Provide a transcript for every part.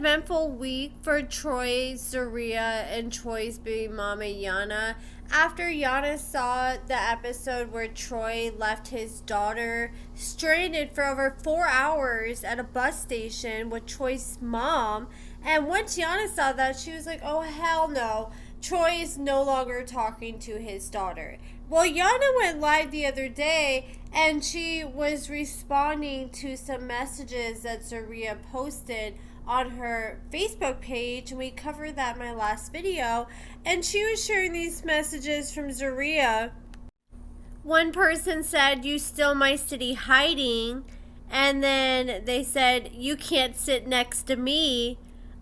eventful week for Troy, Zeruiah, and Troy's baby mama, Yona. After Yona saw the episode where Troy left his daughter stranded for over 4 hours at a bus station with Troy's mom, and once Yona saw that, she was like, oh, hell no. Troy is no longer talking to his daughter. Well, Yona went live the other day, and she was responding to some messages that Zeruiah posted on her Facebook page, and we covered that in my last video, and she was sharing these messages from Zeruiah. One person said, you still my city hiding, and then they said, you can't sit next to me,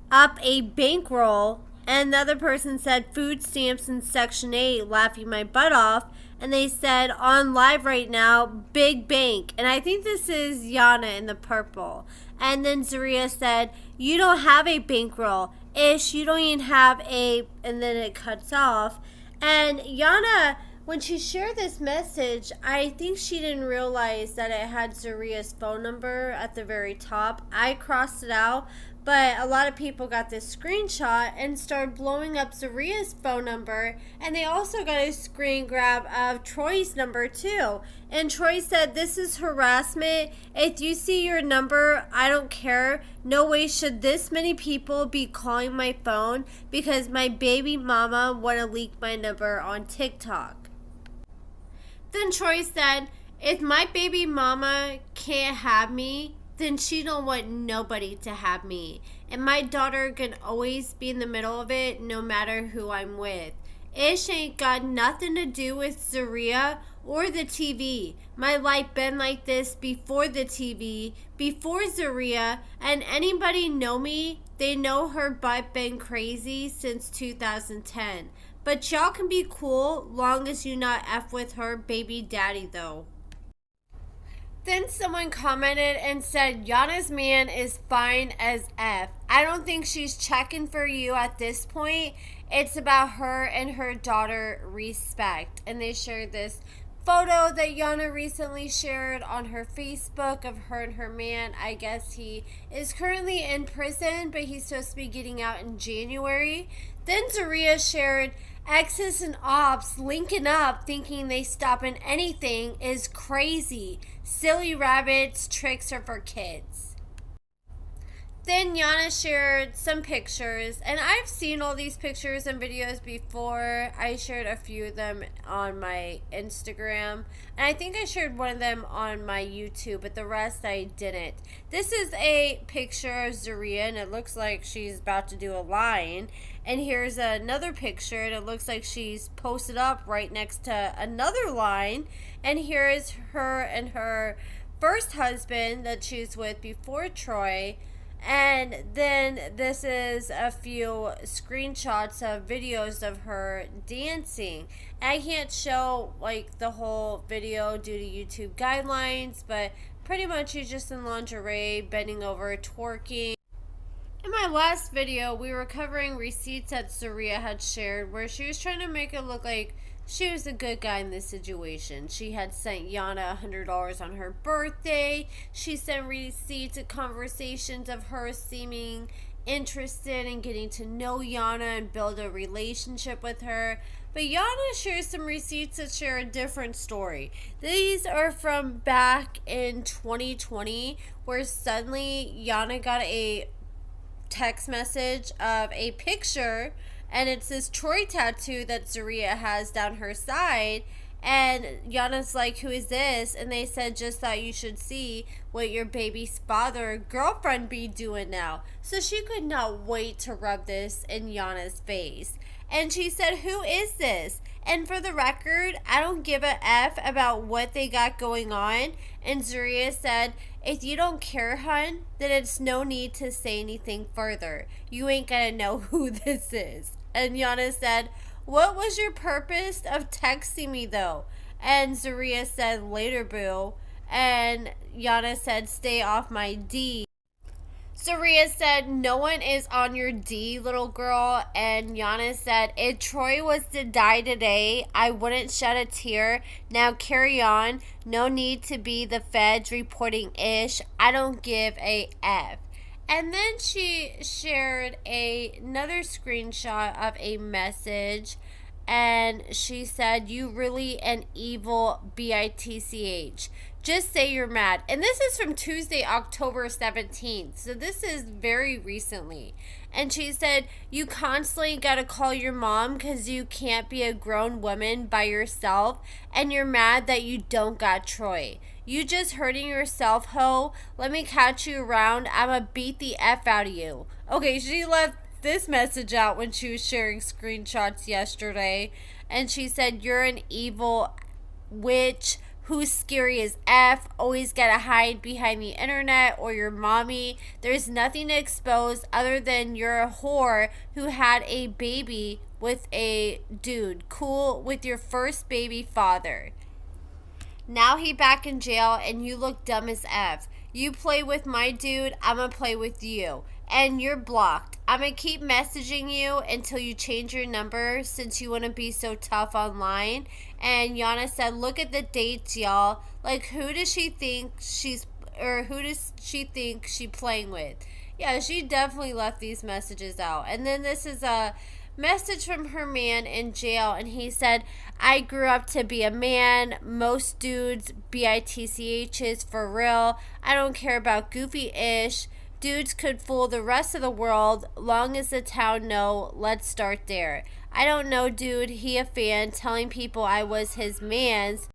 up a bankroll. And the other person said, food stamps in Section 8, laughing my butt off. And they said, on live right now, big bank. And I think this is Yona in the purple. And then Zeruiah said, you don't have a bankroll. Ish, you don't even have a... And then it cuts off. And Yona, when she shared this message, I think she didn't realize that it had Zeruiah's phone number at the very top. I crossed it out. But a lot of people got this screenshot and started blowing up Zeruiah's phone number. And they also got a screen grab of Troy's number too. And Troy said, this is harassment. If you see your number, I don't care. No way should this many people be calling my phone because my baby mama want to leak my number on TikTok. Then Troy said, if my baby mama can't have me, then she don't want nobody to have me. And my daughter can always be in the middle of it no matter who I'm with. Ish ain't got nothing to do with Zeruiah or the TV. My life been like this before the TV, before Zeruiah, and anybody know me, they know her butt been crazy since 2010. But y'all can be cool long as you not F with her baby daddy though. Then someone commented and said, Yona's man is fine as F. I don't think she's checking for you at this point. It's about her and her daughter respect. And they shared this photo that Yona recently shared on her Facebook of her and her man. I guess he is currently in prison, but he's supposed to be getting out in January. Then Zeruiah shared, exes and ops linking up thinking they stopping anything is crazy. Silly rabbits, tricks are for kids. Then Yona shared some pictures, and I've seen all these pictures and videos before. I shared a few of them on my Instagram, and I think I shared one of them on my YouTube, but the rest I didn't. This is a picture of Zeruiah, and it looks like she's about to do a line. And here's another picture, and it looks like she's posted up right next to another line. And here is her and her first husband that she's with before Troy. And then this is a few screenshots of videos of her dancing. I can't show like the whole video due to YouTube guidelines, but pretty much she's just in lingerie, bending over, twerking. In my last video, we were covering receipts that Zeruiah had shared where she was trying to make it look like she was a good guy in this situation. She had sent Yona $100 on her birthday. She sent receipts and conversations of her seeming interested in getting to know Yona and build a relationship with her. But Yona shares some receipts that share a different story. These are from back in 2020 where suddenly Yona got a text message of a picture, and it's this Troy tattoo that Zeruiah has down her side, and Yona's like, who is this? And they said, just thought you should see what your baby's father or girlfriend be doing now. So she could not wait to rub this in Yona's face. And she said, who is this? And for the record, I don't give a F about what they got going on. And Zeruiah said, if you don't care, hun, then it's no need to say anything further. You ain't gonna know who this is. And Yona said, what was your purpose of texting me though? And Zeruiah said, later, boo. And Yona said, stay off my D. Zeruiah said, no one is on your D, little girl. And Yona said, if Troy was to die today, I wouldn't shed a tear. Now carry on. No need to be the feds reporting ish. I don't give a F. And then she shared another screenshot of a message, and she said, "You really an evil bitch. Just say you're mad." And this is from Tuesday, October 17th. So this is very recently. And she said, "You constantly gotta call your mom because you can't be a grown woman by yourself, and you're mad that you don't got Troy. You just hurting yourself, ho. Let me catch you around. I'ma beat the F out of you." Okay, she left this message out when she was sharing screenshots yesterday. And she said, "You're an evil witch who's scary as F, always gotta hide behind the internet or your mommy. There's nothing to expose other than you're a whore who had a baby with a dude. Cool with your first baby father. Now he back in jail and you look dumb as F. You play with my dude, I'ma play with you. And you're blocked. I'ma keep messaging you until you change your number since you want to be so tough online." And Yona said, "Look at the dates, y'all. Like, who does she think she playing with?" Yeah, she definitely left these messages out. And then this is a message from her man in jail, and he said, "I grew up to be a man. Most dudes bitch's for real. I don't care about goofy-ish. Dudes could fool the rest of the world long as the town know. Let's start there. I don't know, dude. He a fan telling people I was his man's.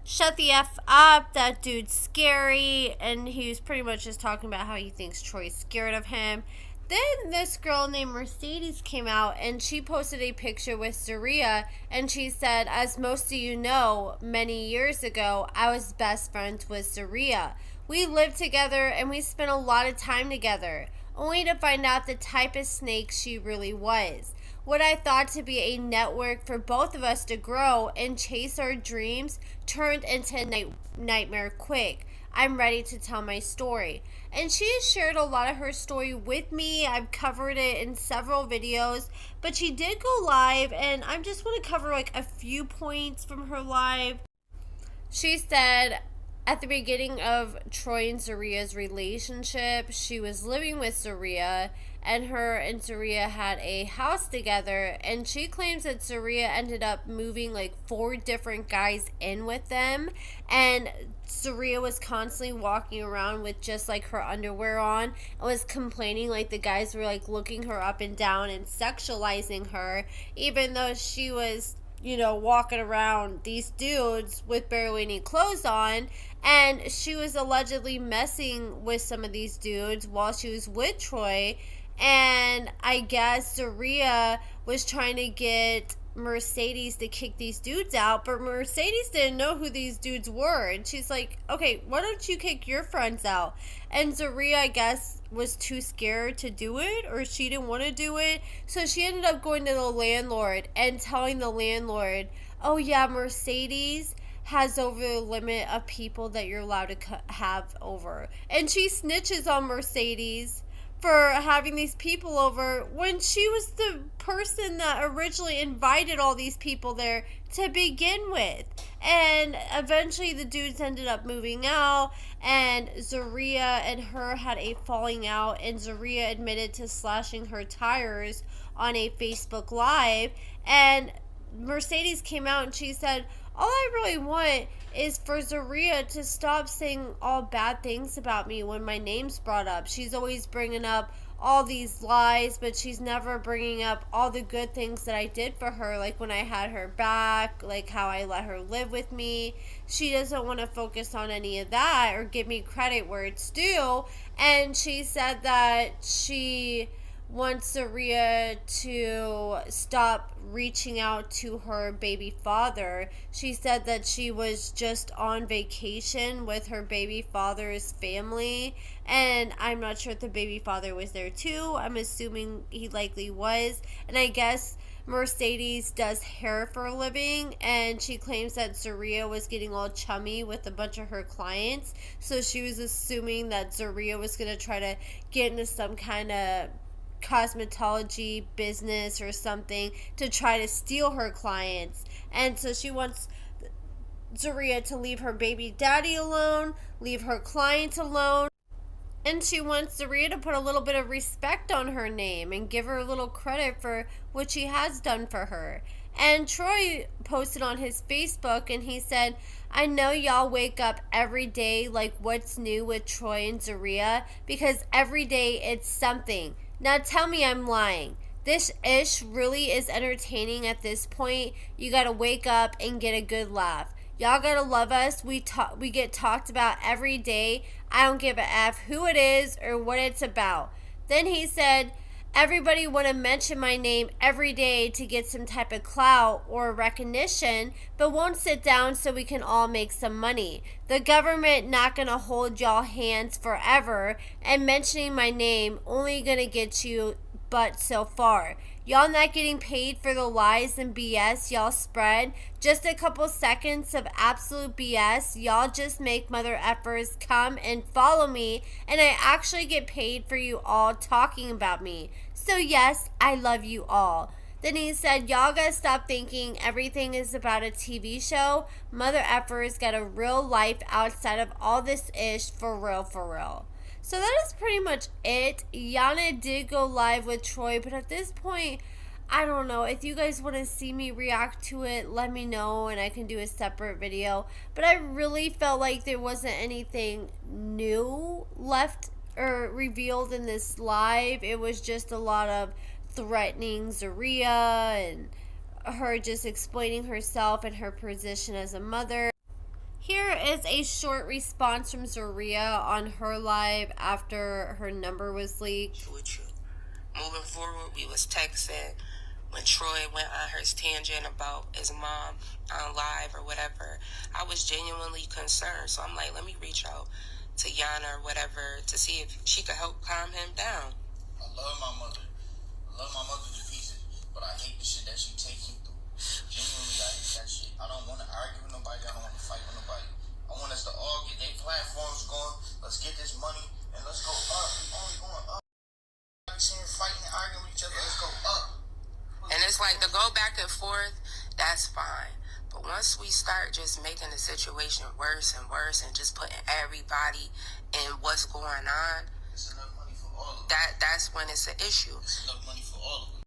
Shut the F up. That dude's scary." And he was pretty much just talking about how he thinks Troy's scared of him. Then this girl named Mercedes came out and she posted a picture with Zeruiah, and she said, "As most of you know, many years ago, I was best friends with Zeruiah. We lived together and we spent a lot of time together, only to find out the type of snake she really was. What I thought to be a network for both of us to grow and chase our dreams turned into a nightmare quick. I'm ready to tell my story." And she has shared a lot of her story with me. I've covered it in several videos, but she did go live, and I just want to cover like a few points from her live. She said, at the beginning of Troy and Zeruiah's relationship, she was living with Zeruiah, and her and Zeruiah had a house together, and she claims that Zeruiah ended up moving like 4 different guys in with them, and Zeruiah was constantly walking around with just like her underwear on and was complaining like the guys were like looking her up and down and sexualizing her, even though she was, you know, walking around these dudes with barely any clothes on. And she was allegedly messing with some of these dudes while she was with Troy. And I guess Zeruiah was trying to get Mercedes to kick these dudes out, but Mercedes didn't know who these dudes were. And she's like, "Okay, why don't you kick your friends out?" And Zeruiah, I guess, was too scared to do it, or she didn't want to do it. So she ended up going to the landlord and telling the landlord, "Oh yeah, Mercedes has over the limit of people that you're allowed to have over." And she snitches on Mercedes for having these people over when she was the person that originally invited all these people there to begin with. And eventually the dudes ended up moving out, and Zeruiah and her had a falling out, and Zeruiah admitted to slashing her tires on a Facebook Live. And Mercedes came out and she said, "All I really want is for Zeruiah to stop saying all bad things about me when my name's brought up. She's always bringing up all these lies, but she's never bringing up all the good things that I did for her, like when I had her back, like how I let her live with me. She doesn't want to focus on any of that or give me credit where it's due." And she said that she wants Zeruiah to stop reaching out to her baby father. She said that she was just on vacation with her baby father's family, and I'm not sure if the baby father was there too. I'm assuming he likely was. And I guess Mercedes does hair for a living, and she claims that Zeruiah was getting all chummy with a bunch of her clients, so she was assuming that Zeruiah was going to try to get into some kind of cosmetology business or something to try to steal her clients. And so she wants Zeruiah to leave her baby daddy alone, leave her clients alone. And she wants Zeruiah to put a little bit of respect on her name and give her a little credit for what she has done for her. And Troy posted on his Facebook and he said, I know y'all wake up every day like what's new with Troy and Zeruiah, because every day it's something. Now tell me I'm lying. This ish really is entertaining at this point. You gotta wake up and get a good laugh. Y'all gotta love us. We get talked about every day. I don't give a F who it is or what it's about. Then he said, everybody want to mention my name every day to get some type of clout or recognition, but won't sit down so we can all make some money. The government not gonna hold y'all hands forever, and mentioning my name only gonna get you but so far. Y'all not getting paid for the lies and BS y'all spread. Just a couple seconds of absolute BS. Y'all just make mother effers come and follow me, and I actually get paid for you all talking about me. So yes, I love you all. Then he said, y'all gotta stop thinking everything is about a TV show. Mother effers got a real life outside of all this ish, for real, for real. So that is pretty much it. Yona did go live with Troy, but at this point, I don't know. If you guys want to see me react to it, let me know and I can do a separate video. But I really felt like there wasn't anything new left or revealed in this live. It was just a lot of threatening Zeruiah and her just explaining herself and her position as a mother. Here is a short response from Zeruiah on her live after her number was leaked. With you. Moving forward, we was texting when Troy went on her tangent about his mom on live or whatever. I was genuinely concerned, so I'm like, let me reach out to Yona or whatever to see if she could help calm him down. I love my mother. I love my mother to pieces, but I hate the shit that she takes me through. Genuinely, I hate that shit. I don't want to argue with nobody. I don't want to fight with nobody. I want us to all get their platforms going. Let's get this money and let's go up. We only going up. I've seen fighting and arguing with each other. Let's go up. And it's like, to go back and forth, that's fine. But once we start just making the situation worse and worse and just putting everybody in what's going on, it's enough money for all of them. That's when it's an issue. It's enough money for all of them.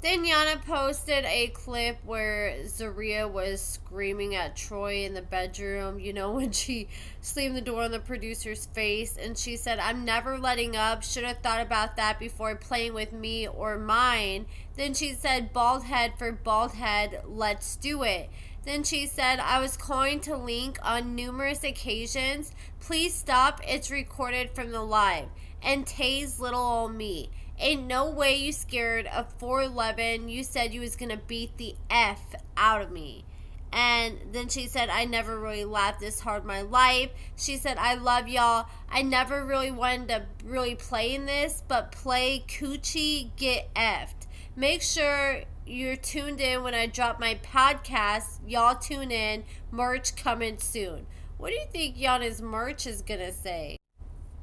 Then Yona posted a clip where Zeruiah was screaming at Troy in the bedroom, you know, when she slammed the door on the producer's face, and she said, I'm never letting up, should have thought about that before playing with me or mine. Then she said, bald head for bald head, let's do it. Then she said, I was calling to link on numerous occasions, please stop, it's recorded from the live, and tase little old me. Ain't no way you scared of 4'11". You said you was gonna beat the F out of me. And then she said, I never really laughed this hard in my life. She said, I love y'all. I never really wanted to really play in this, but play coochie, get effed. Make sure you're tuned in when I drop my podcast. Y'all tune in. Merch coming soon. What do you think Yona's merch is gonna say?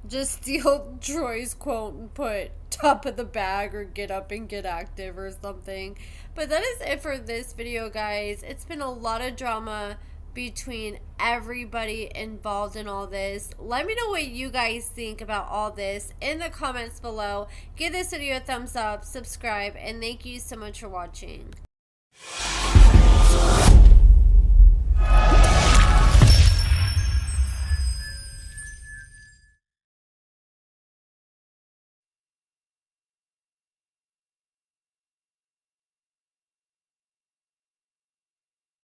Just steal Troy's quote and put top of the bag or get up and get active or something. But that is it for this video, guys. It's been a lot of drama between everybody involved in all this. Let me know what you guys think about all this in the comments below. Give this video a thumbs up, subscribe, and thank you so much for watching.